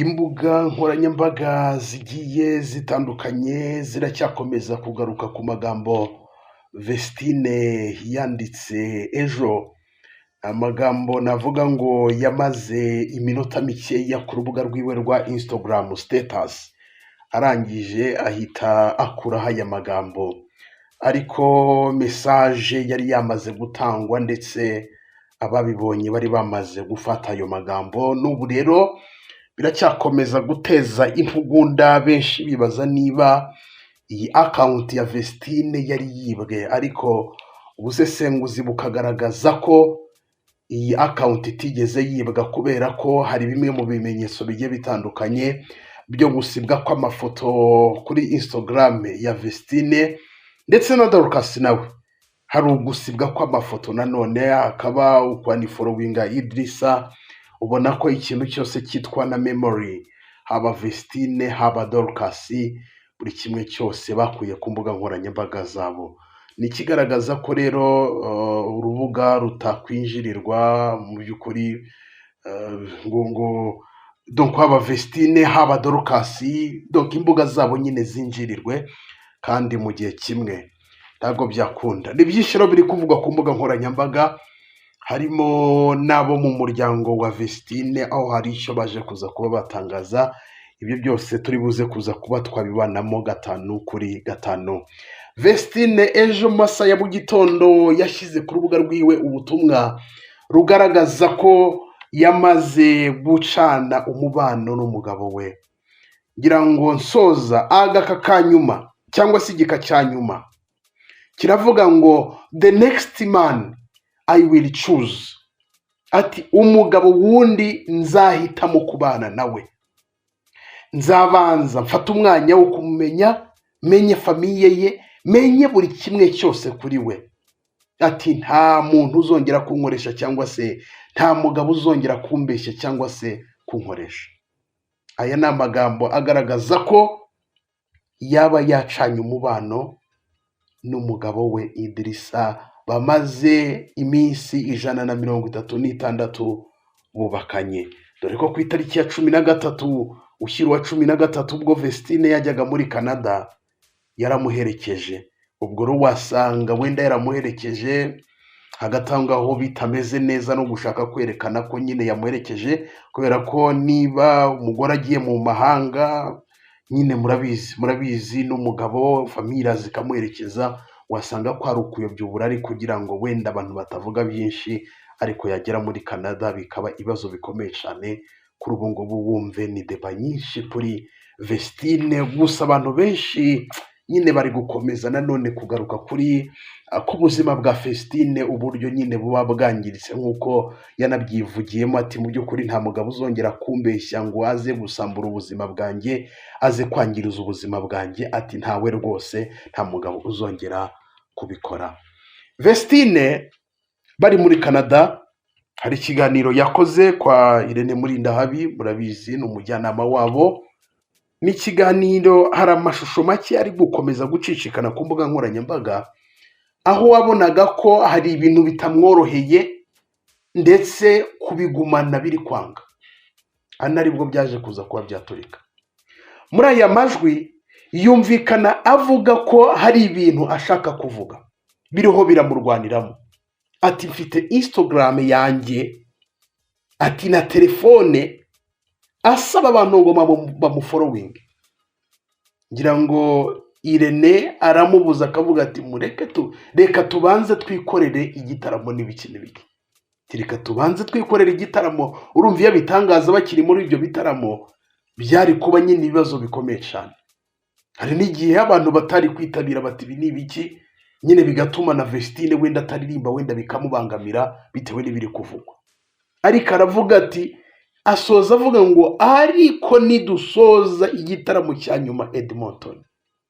Imbuga nkoranyambaga zigiye zitandukanye ziracyakomeza kugaruka ku magambo Vestine yanditse ejo. Amagambo navuga ngo yamaze iminota mikeya ku rubuga rwiwe rwa Instagram status, arangije ahita akuraho aya magambo, ariko message yari yamaze gutangwa ndetse ababibonye bari bamaze gufata ayo magambo. N'ubu rero biracyakomeza guteza intugunda, benshi bibaza niba iyi account ya Vestine yari yibwe, ariko ubusesenguzi bukagaragaza ko iyi account itigeze yibwa, kubera ko hari bimwe mu bimenyetso bigiye bitandukanye byo gusibwa kw'amafoto kuri Instagram ya Vestine ndetse na Dorcas nawe hari ugusibwa kw'amafoto, nanone akaba ukwanifollowinga Idrissa. Ubona ko ikintu cyose cyitwa na memory, haba Vestine haba Dorcas, buri kimwe cyose bakuye ku mbuga nkoranyambaga zabo. Ni kigaragaza ko rero urubuga rutakwinjirirwa mu by'ukuri, ngo donc haba Vestine haba Dorcas, donc imbuga zabo nyine zinjirirwe, kandi mu gihe kimwe ntabwo byakunda. Ni byinshi rero biri kuvugwa ku mbuga nkoranyambaga, harimo n'abo mu muryango wa Vestine, aho hari icyo baje kuza kuba batangaza. Ibyo byose turi buze kuza kuba twabibanamo 5 kuri 5. Vestine ejo masa ya mu gitondo yashyize ku rubuga rwiwe ubutumwa rugaragaza ko yamaze gucana umubano n'umugabo we. Ngira ngo nsoza agaka kanyuma cyangwa se igika cyanyuma kiravuga ngo the next man I will choose, ati umugabo wundi nzahitamo kubana nawe, nzabanza mfata umwanya wo kumumenya, menye famiye ye, menye buri kimwe cyose kuri we. Ati nta muntu uzongera kunkoresha, cyangwa se nta mugabo uzongera kumbeshya cyangwa se kunkoresha. Aya ni amagambo agaragaza ko yaba yacanye umubano n'umugabo we Idrissa, bamaze iminsi 136 bubakanye. Dore ko ku itariki ya 13 ushyira wa 13 ubwo Vestine yajyaga muri Canada yaramuherekeje. Ubwo rero wasanga wenda yaramuherekeje hagatangaho bitameze neza no gushaka kwerekana ko nyine yamuherekeje, kubera ko niba umugore agiye mu mahanga nyine murabizi n'umugabo famira zikamuherekeza, wasanga ko ari ukuyobya uburari kugira ngo wenda abantu batavuga byinshi, ariko yagera muri Canada bikaba ibibazo bikomeye cyane. Kuri ubu ngubu wumve ni deba nyinshi kuri Vestine, gusa abantu benshi nyine bari gukomeza nanone kugaruka kuri ku buzima bwa Vestine, uburyo nyine buba bwangiritse, nk'uko yanabyivugiyemo ati mu by'ukuri nta mugabo uzongera kumbeshya ngo aze gusambura ubuzima bwanjye, aze kwangiriza ubuzima bwanjye. Ati ntawe rwose, nta mugabo uzongera kubikora. Vestine bari muri Canada, hari ikiganiro yakoze kwa Irene Murindahabi, murabizi ni umujyanama wabo. Ni ikiganiro hari amashusho make ari gukomeza gucicikana ku mbuga nkoranyambaga, aho wabonaga ko hari ibintu bitamworoheye ndetse kubigumana biri kwanga, anaribwo byaje kuza kuba byaturika. Muri aya majwi yumvikana avuga ko hari ibintu ashaka kuvuga biriho biramurwaniramo. Ati mfite Instagram yanjye, ati na telefone, asaba abantu ngo bamufollowing. Ngira ngo Irene aramubuza akavuga ati reka tubanze twikorere igitaramo n'ibiki n'ibiki. Reka tubanze twikorere igitaramo. Urumva iyo bitangaza bakiri muri ibyo bitaramo byari kuba nyine ibibazo bikomeye cyane. Hari n'igihe abantu batari kwitabira bati ibi n'ibiki, nyine bigatuma na Vestine wenda ataririmba, wenda bikamubangamira bitewe n'ibiri kuvugwa. Ariko aravuga ati, asoza avuga ngo ariko nidusoza igitaramo cya nyuma Edmonton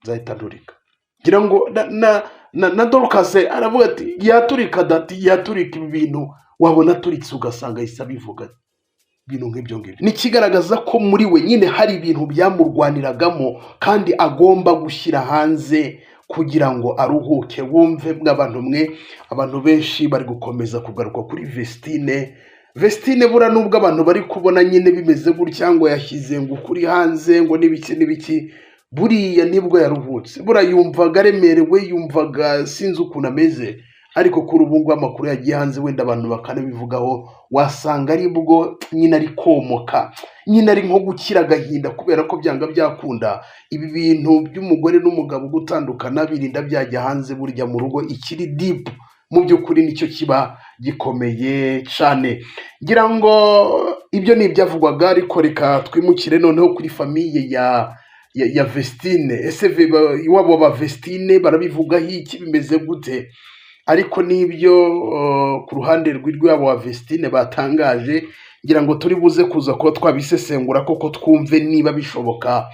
nzahita nturika. Ngira ngo na Dorcas aravuga ati yaturika ibi bintu, wabona turitse ugasanga yisa bivuga ibintu nk'ibyo ngibyo. Ni kigaragaza ko muri we nyine hari ibintu byamurwaniragamo, kandi agomba gushyira hanze kugira ngo aruhuke. Wumve bw'abantu mwe, abantu benshi bari gukomeza kugaruka kuri Vestine Vestine bura nubwo abantu bari kubona nyine bimeze gutya ngo yashyize ngo ukuri hanze ngo n'ibiki buriya nibwo yaruhutse, bura yumvaga aremerewe, yumvaga sinzi ukuntu ameze, ariko kuri ubu ngubu amakuru yagiye hanze wenda abantu bakanabivugaho, wasanga ari bwo nyine ari komoka, nyine ari nko gukira agahinda, kubera ko byanga byakunda ibi bintu by'umugore n'umugabo gutandukana birinda byajya hanze, burya mu rugo ikiri deep mu by'ukuri nicyo kiba gikomeye cyane. Ngira ngo ibyo ni ibyavugwaga, ariko reka twimukire noneho kuri famiye ya Vestine. Ese iwabo ba Vestine barabivugaho iki, bimeze gute? Ariko n'ibyo ku ruhande rw'iwabo wa Vestine batangaje, ngira ngo turi buze kuza kuba twabisesengura koko twumve niba bishoboka,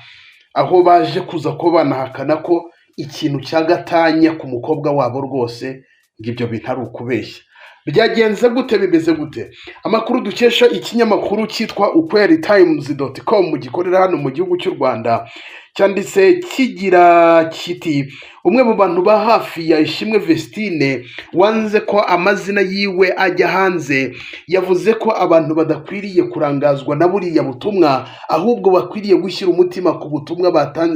aho baje kuza ko banahakana ko ikintu cya gatanya ku mukobwa wabo rwose ngibyo bintu ari ukubeshya. Byagenze gute, bimeze gute? Amakuru dukesha ikinyamakuru cyitwa ukwelitimes.com gikorera hano mu gihugu cy'u Rwanda cyanditse kigira kiti umwe mu bantu ba hafi ya Ishimwe Vestine wanze ko amazina yiwe ajya hanze, yavuze ko abantu badakwiriye kurangazwa na buriya butumwa, ahubwo bakwiriye gushyira umutima ku butumwa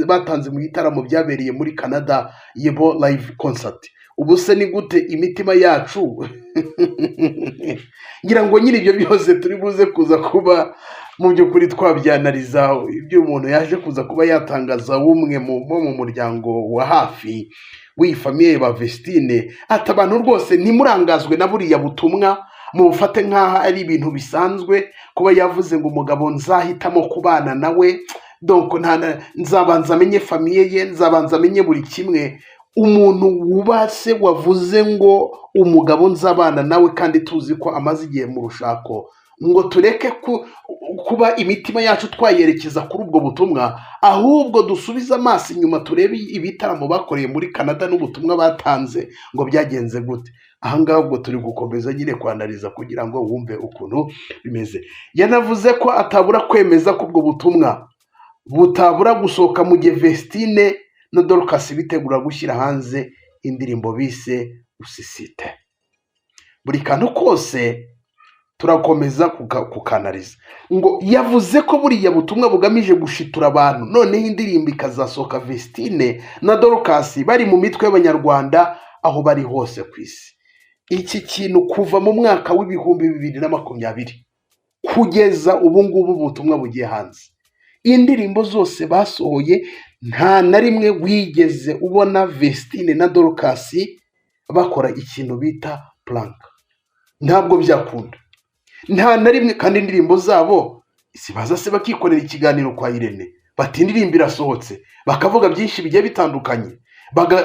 batanze mu gitaramo byabereye muri Canada Yebo Live Concert. Ubu se ni gute imitima yacu? Ngira ngo nyine ibyo byose turi buze kuza kuba mu by'ukuri twabyanariza, ibyo umuntu yaje kuza kuba yatangaza umwe mu muryango wa hafi w'iyi famiye ba Vestine, ati abantu rwose ntimurangazwe na buriya butumwa, mubufate nk'aho ari ibintu bisanzwe. Kuba yavuze ngo umugabo nzahitamo kubana nawe, donc nzabanza amenye famiye ye, nzabanza amenye buri kimwe. Umuntu wubase wavuze ngo umugabo nzabana nawe kandi tuzi ko amaze igihe mu rushako, ngo tureke kuba imitima yacu twayerekeza kuri ubwo butumwa, ahubwo dusubize amaso inyuma turebe ibitaramo bakoreye muri Canada n'ubutumwa batanze ngo byagenze gute. Ahangaha ubwo turi gukomeza nyine kwanariza kugira ngo wumve ukuntu bimeze. Yanavuze ko atabura kwemeza ko ubwo butumwa butabura gusohoka mu gihe Vestine na Dorcas bitegura gushyira hanze indirimbo bise Usisite. Buri kantu kose turakomeza kukanariza. Ngo yavuze ko buriya butumwa bugamije gushitura abantu, noneho indirimbo ikazasohoka Vestine na Dorcas bari mu mitwe y'Abanyarwanda aho bari hose ku isi. Iki kintu kuva mu mwaka w'ibihumbi 2020 kugeza ubu ngubu ubutumwa bugiye hanze, indirimbo zose basohoye nta na rimwe wigeze ubona Vestine na Dorcas bakora ikintu bita prank. Ntabwo byakunda, nta na rimwe. Kandi indirimbo zabo sibaza se bakikorera ikiganiro kwa Irene bati indirimbo irasohotse, bakavuga byinshi bigiye bitandukanye,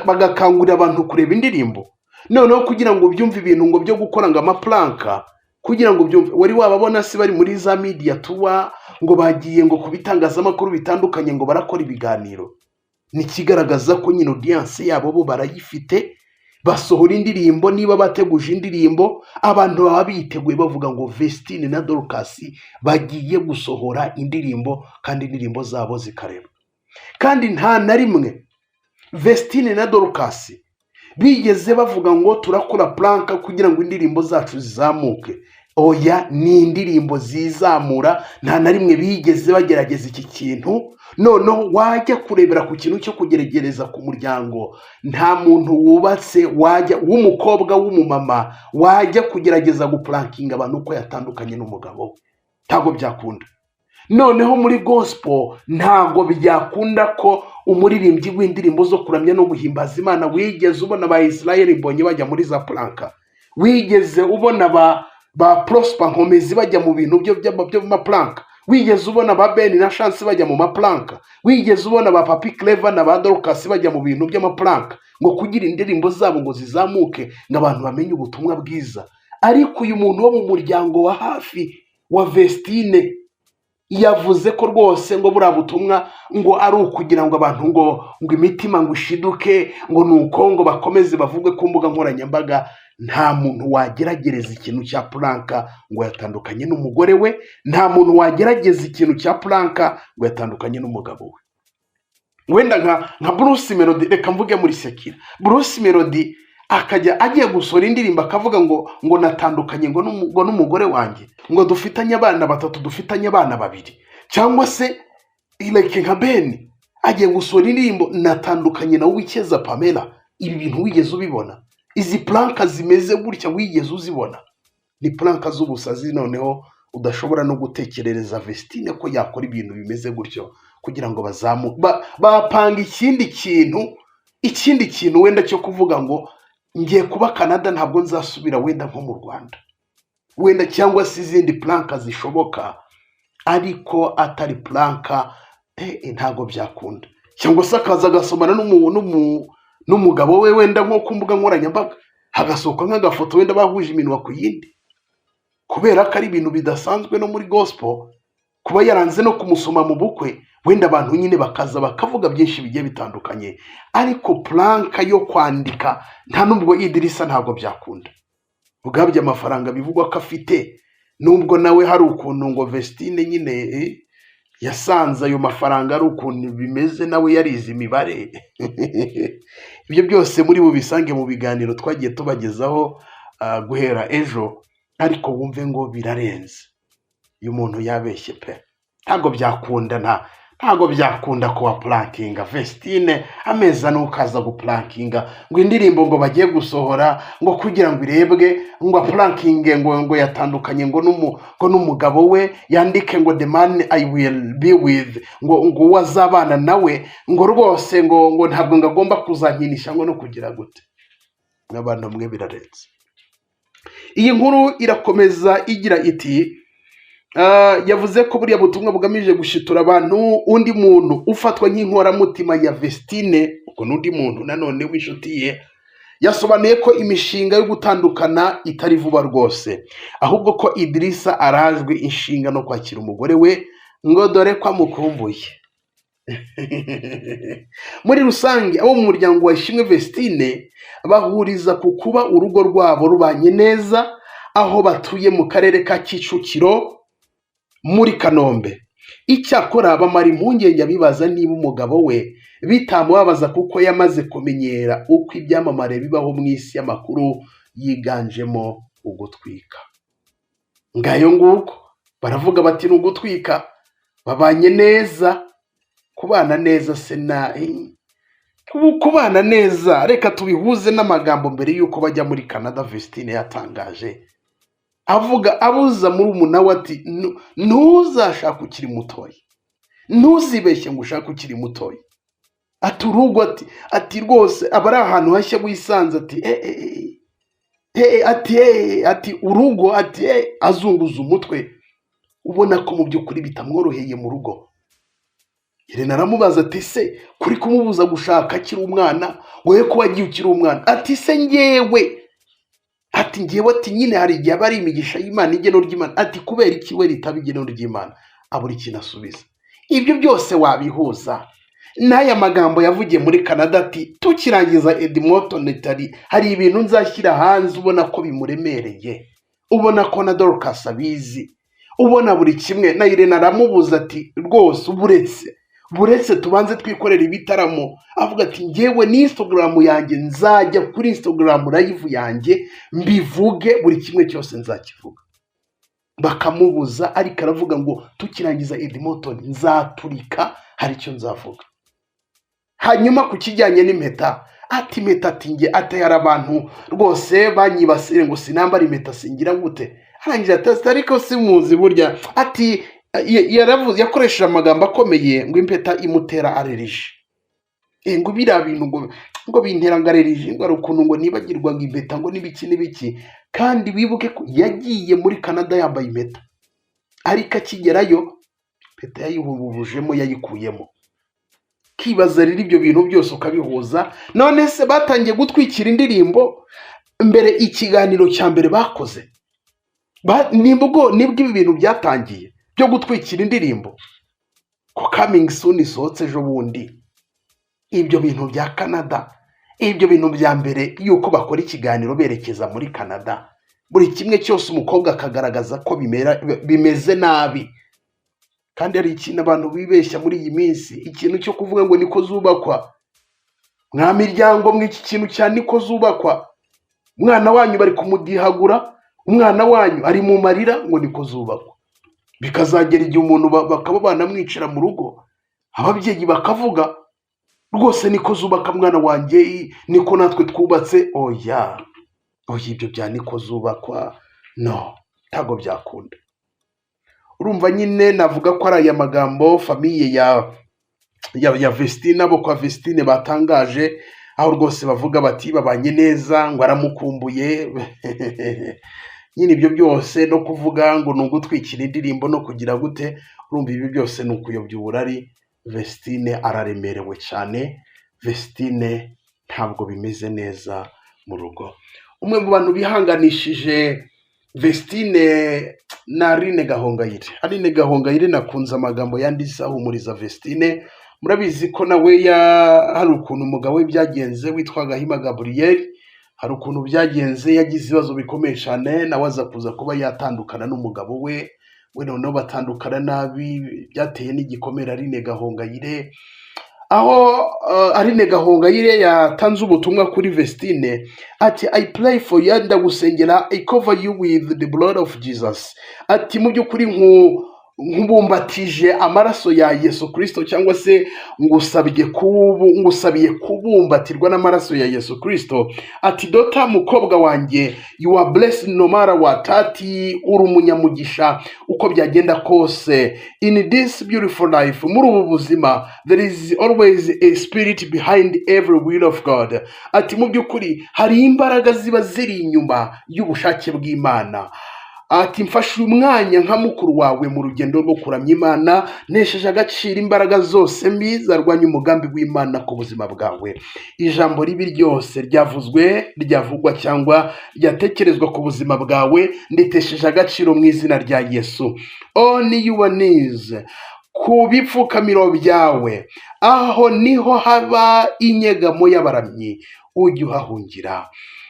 bagakangurira abantu kureba indirimbo. Noneho kugira ngo byumve ibintu ngo byo gukora ngo amaplanka, kugira ngo byumve, wari wababona se bari muri za media tuwa ngo bagiye ngo kubitangazamakuru bitandukanye ngo barakora ibiganiro? Ni kigaragaza ko nyine audience yabo bo barayifite, basohora indirimbo. Niba bateguje indirimbo, abantu baba biteguye bavuga ngo Vestine na Dorcas bagiye gusohora indirimbo, kandi indirimbo zabo zikareba. Kandi nta na rimwe Vestine na Dorcas bigeze bavuga ngo turakora planka kugira ngo indirimbo zacu zizamuke. Oya, ni indirimbo zizamura. Nta na rimwe bigeze bagerageza iki kintu. Noneho wajya kurebera ku kintu cyo kugeregereza ku muryango, nta muntu wubatse wajya w'umukobwa w'umumama wajya kugerageza guplankinga abantu uko yatandukanye n'umugabo we. Ntabwo byakunda. Noneho muri gospel ntabwo byakunda ko umuririmbyi w'indirimbo zo kuramya no guhimbaza Imana wigeze ubona ba Israel Mbonyi bajya muri za planka? Wigeze ubona ba Prosper Nkomezi bajya mu bintu byo maplanka? Wigeze ubona ba Ben na Chance bajya mu maplanka? Wigeze ubona ba Papi Clever na ba Dorcas bajya mu bintu by'amaplanka ngo kugira indirimbo zabo ngo zizamuke n'abantu bamenye ubutumwa bwiza? Ariko uyu muntu wo mu muryango wa hafi wa Vestine yavuze ko rwose ngo buriya butumwa ngo ari ukugira ngo abantu ngo imitima ngo ishiduke, ngo nuko ngo bakomeze bavugwe ku mbuga nkoranyambaga. Nta muntu wageragereza ikintu cya planka ngo yatandukanye n'umugore we, nta muntu wagerageza ikintu cya planka ngo yatandukanye n'umugabo we. Wenda nka Bruce Melody, reka mvuge muri Sekira. Bruce Melody akajya agiye gusora indirimbo akavuga ngo natandukanye ngo n'umugore wanjye, ngo dufitanye abana 3, dufitanye abana 2, cyangwa se like nka Ben agiye gusora indirimbo natandukanye na Uwikeza Pamela. Ibi bintu wigeze ubibona? Izi planka zimeze gutya wigeze uzibona? Ni planka z'ubusazi noneho udashobora no gutekerereza Vestine ko yakora ibintu bimeze gutyo kugira ngo bapanga ikindi kintu wenda cyo kuvuga ngo ngiye kuba Canada ntabwo nzasubira wenda nko mu Rwanda, wenda cyangwa se izindi planka zishoboka, ariko atari planka ntago byakunda. Cyangwa se akaza agasomana n'umugabo we wenda nko ku mbuga nkoranyambaga, hagasohoka nk'agafoto wenda bahuje iminwa ku yindi, kubera ko ari ibintu bidasanzwe no muri gospel kuba yaranze no kumusoma mu bukwe, wenda abantu nyine bakaza bakavuga byinshi bigiye bitandukanye, ariko planka yo kwandika nta nubwo Idrissa ntabwo byakunda. Ugabye amafaranga bivugwa ko afite, nubwo nawe hari ukuntu ngo Vestine nyine yasanze ayo mafaranga ari ukuntu bimeze, nawe yarize imibare. Ibyo byose muri bubisange mu biganiro twagiye tubagezaho guhera ejo, ariko wumve ngo birarenze. Uyu muntu yabeshye pe, ntabwo byakunda, ntabwo byakunda kuba plankinga Vestine ameza nukaza guplankinga ngo indirimbo ngo bagiye gusohora ngo kugira ngo irebwe, ngo plankinge ngo yatandukanye ngo n'umugabo we, yandike ngo the man I will be with, ngo wazabana nawe, ngo rwose ngo ntabwo ngagomba kuzankinisha ngo no kugira gute. N'abantu mwe birarenze. Iyi nkuru irakomeza igira iti yavuze ko buriya butumwa bugamije gushitura abantu undi muntu ufatwa nk'inkoramutima ya Vestine, ubwo n'undi muntu nanone w'inshuti ye, yasobanuye ko imishinga yo gutandukana itari vuba rwose, ahubwo ko Idrissa arajwe inshinga no kwakira umugore we ngo dore ko amukumbuye. Muri rusange abo mu muryango wa Ishimwe Vestine bahuriza ku kuba urugo rwabo rubanye neza, aho batuye mu karere ka Kicukiro muri Kanombe. Icyakora bamara impungenge bibaza niba umugabo we bitamubabaza kuko yamaze kumenyera uko ibyamamare bibaho mu isi y'amakuru yiganjemo ugutwika. Ngayo nguko baravuga bati n'ugutwika, babanye neza. Kubana neza se kubana neza, reka tubihuze n'amagambo mbere yuko bajya muri Canada. Vestine yatangaje avuga abuza muri umunawe ati ntuzashaka ukiri mutoya, ntuzibeshye ngo ushaka ukiri mutoya, ati urugo ati rwose aba ari ahantu hashya wisanze, ati urugo, ati azunguza umutwe ubona ko mu by'ukuri bitamworoheye mu rugo. Irene aramubaza ati se kuri kumubuza gushaka akiri umwana, wowe ko wagiye ukiri umwana? Ati se ngewe, ati nyine hari igihe aba ari imigisha y'Imana, igeno ry'Imana. Ati kubera iki we ritaba igeno ry'Imana? Abura ikintu asubiza. Ibyo byose wabihuza n'aya magambo yavugiye muri Canada ati tukirangiza Edmonton hari ibintu nzashyira hanze ubona ko bimuremereye, ubona ko na Dorcas abizi, ubona buri kimwe. Na Irene aramubuza ati rwose buretse tubanze twikorera ibitaramo. Avuga ati ngewe ni Instagram yanjye, nzajya kuri Instagram live yanjye mbivuge, buri kimwe cyose nzakivuga. Bakamubuza, ariko aravuga ngo tukirangiza Edmonton nzaturika, hari icyo nzavuga. Hanyuma ku kijyanye n'impeta, ati impeta ati hari abantu rwose banyibasire ngo sinambara impeta singira gute. Arangira ati ariko simuzi burya, ati yaravuze, yakoresheje amagambo akomeye ngo impeta imutera allergie. Ngo biriya bintu ngo bintera ngo allergie, ngo ari ukuntu ngo nibagirwa ngo impeta ngo n'ibiki. Kandi wibuke ko yagiye muri Canada yambaye impeta, ariko akigerayo impeta yayihubujemo, yayikuyemo. Kibaza rero ibyo bintu byose ukabihuza. None se batangiye gutwikira indirimbo mbere, ikiganiro cya mbere bakoze nibwo ibi bintu byatangiye byo gutwikira indirimbo, ko coming soon isohotse ejo bundi. Ibyo bintu bya Canada, ibyo bintu bya mbere yuko bakora ikiganiro berekeza muri Canada, buri kimwe cyose umukobwa akagaragaza ko bimeze nabi. Kandi hari ikintu abantu bibeshya muri iyi minsi, ikintu cyo kuvuga ngo niko zubakwa mwa miryango, mw'iki kintu cyane niko zubakwa. umwana wanyu bari kumudihagura, umwana wanyu ari mu marira, ngo niko zubakwa. Bikazagera igihe umuntu bakaba banamwicira mu rugo, ababyeyi bakavuga rwose niko zubaka mwana wanjye, niko natwe twubatse. Oya ibyo bya niko zubakwa no, ntago byakunda. Urumva nyine navuga ko ari aya magambo famiye ya Vestine, abo kwa Vestine batangaje, aho rwose bavuga bati babanye neza, ngo aramukumbuye. Nyine ibyo byose no kuvuga ngo ni ugutwikira indirimbo no kugira gute, urumva ibi byose ni ukuyobya uburari. Vestine araremerewe cyane, Vestine ntabwo bimeze neza mu rugo. Umwe mu bantu bihanganishije Vestine na Aline Gahongayire. Aline Gahongayire nakunze amagambo yanditse ahumuriza Vestine. Murabizi ko nawe hari ukuntu umugabo we byagenze witwa Gahima Gabriel, hari ukuntu byagenze yagize ibibazo bikomeye cyane, nawe aza kuza kuba yatandukana n'umugabo we noneho batandukana nabi, byateye n'igikomere Aline Gahongayire. Aho Aline Gahongayire yatanze ubutumwa kuri Vestine ati I pray for you, ndagusengera, I cover you with the blood of Jesus. Ati mu by'ukuri nkubumbatije amaraso ya Yesu Kristo, cyangwa se ngusabiye kubumbatirwa n'amaraso ya Yesu Kristo. Ati dota mukobwa wanjye, you are blessed no matter what. Ati uri umunyamugisha uko byagenda kose. In this beautiful life, muri ubu buzima, there is always a spirit behind every will of God. Ati mu by'ukuri hari imbaraga ziba ziri inyuma y'ubushake bw'Imana. Ati mfashe umwanya nka mukuru wawe mu rugendo rwo kuramya Imana, nesheje agaciro imbaraga zose mbi zarwanya umugambi w'Imana ku buzima bwawe. Ijambo ribi ryose ryavuzwe, ryavugwa cyangwa ryatekerezwa ku buzima bwawe, nditesheje agaciro mu izina rya Yesu. On your knees, ku bipfukamiro byawe, aho niho haba inyegamo y'abaramyi, ujye uhahungira.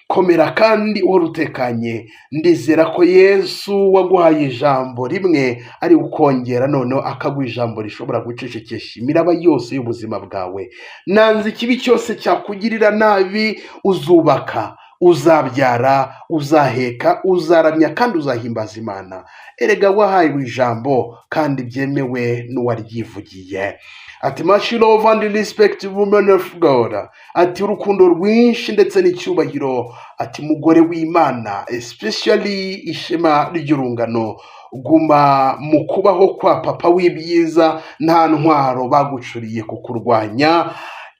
Komera kandi uhora utekanye, ndizera ko Yesu waguhaye ijambo rimwe ari ukongera noneho akaguha ijambo rishobora gucecekesha imiraba yose y'ubuzima bwawe. Nanze ikibi cyose cyakugirira nabi, uzubaka, uzabyara, uzaheka, uzaramya kandi uzahimbaza Imana. Erega wahaye ijambo kandi byemewe n'uwaryivugiye. Ati much love and respect women of God. Ati urukundo rwinshi ndetse n'icyubahiro. Ati mugore w'Imana, especially ishema ry'urungano, guma mu kubaho kwa papa w'ibyiza, nta ntwaro bagucuriye kukurwanya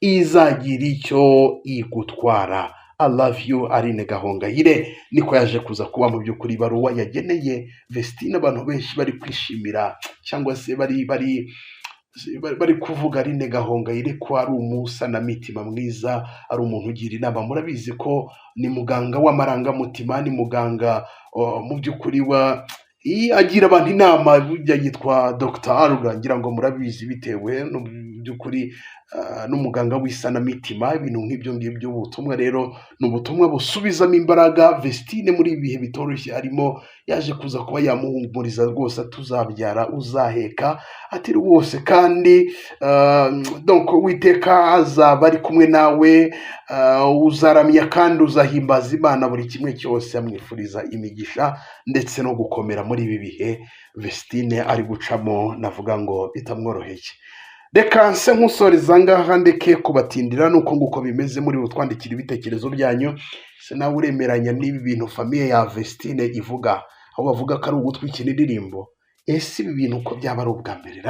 izagira icyo igutwara. I love you Aline Gahongayire. Niko yaje kuza kuba mu by'ukuri baruwa yageneye Vestine, abantu benshi bari kwishimira cyangwa se bari kuvuga Aline Gahongayire ko ari umusanamitima mwiza, ari umuntu ugira inama. Murabizi ko ni muganga w'amarangamutima, ni muganga mu by'ukuri agira abantu inama, burya yitwa Dr. Arura, ngira ngo murabizi, bitewe no by'ukuri n'umuganga w'isanamitima. Ibintu nk'ibyo ngibyo ubutumwa rero ni ubutumwa busubizamo imbaraga Vestine muri ibi bihe bitoroshye arimo. Yaje kuza kuba yamuhumuriza rwose, tuzabyara, uzaheka, ati rwose kandi donc Uwiteka azaba ari kumwe nawe, uzaramya kandi uzahimbaza Imana buri kimwe cyose. Amwifuriza imigisha ndetse no gukomera muri ibi bihe Vestine ari gucamo, navuga ngo bitamworoheye. Reka nse nkusoreza ngaha, ndeke kubatindira nuko nguko bimeze. muri butwandikira ibitekerezo byanyu, se nawe uremeranya n'ibi bintu famiye ya Vestine ivuga, aho bavuga ko ari ugutwikira indirimbo. Ese ibi bintu uko byaba ari ubwa mbere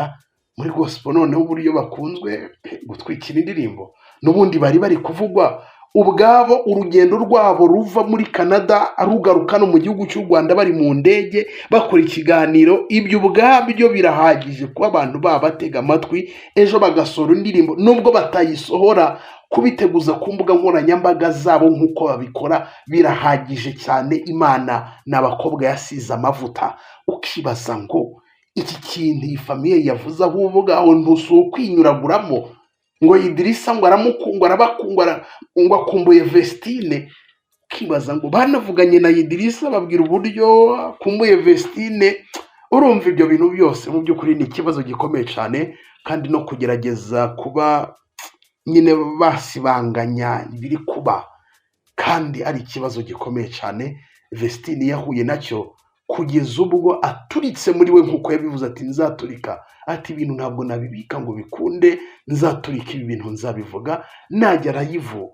muri gospel, noneho uburyo bakunzwe gutwikira indirimbo? N'ubundi bari kuvugwa ubwabo, urugendo rwabo ruva muri Canada rugaruka no mu gihugu cy'u Rwanda, bari mu ndege bakora ikiganiro. Ibyo ubwabyo birahagije kuba abantu babatega amatwi, ejo bagasora indirimbo nubwo batayisohora, kubiteguza ku mbuga nkoranyambaga zabo nk'uko babikora birahagije cyane. Imana n'abakobwa yasize amavuta. Ukibaza ngo iki kintu iyi famiye yavuze aho uvuga aho ntusukwinyuraguramo ngo Idirisa ngo aramukungwa ngo akumbuye Vestine. Ukibaza ngo banavuganye na Idirisa babwira uburyo akumbuye Vestine. Urumva ibyo bintu byose mu by'ukuri ni ikibazo gikomeye cyane, kandi no kugerageza kuba nyine basibanganya ibiri kuba kandi ari ikibazo gikomeye cyane Vestine yahuye nacyo kugeza ubwo aturitse muri we nk'uko yabivuze ati nzaturika, ati ibintu ntabwo nabibika ngo bikunde, nzaturika ibi bintu nzabivuga najya arayivu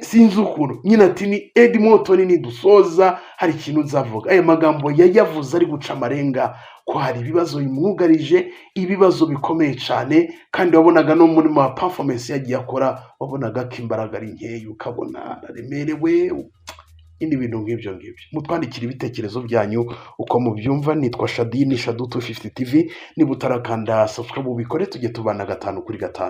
sinzi ukuntu nyine ati ni Edmonton nidusoza hari ikintu nzavuga. Aya magambo yayavuze ari guca amarenga ko hari ibibazo bimwugarije, ibibazo bikomeye cyane, kandi wabonaga no muri ma performance yagiye akora wabonaga ko imbaraga ari nkeya, ukabona araremerewe indi bintu nk'ibyo. Mutwandikira ibitekerezo byanyu uko mubyumva. Nitwa Shadini Shadu 250 TV. Niba utarakanda subscribe ubikore, tujye tubana 5 kuri 5.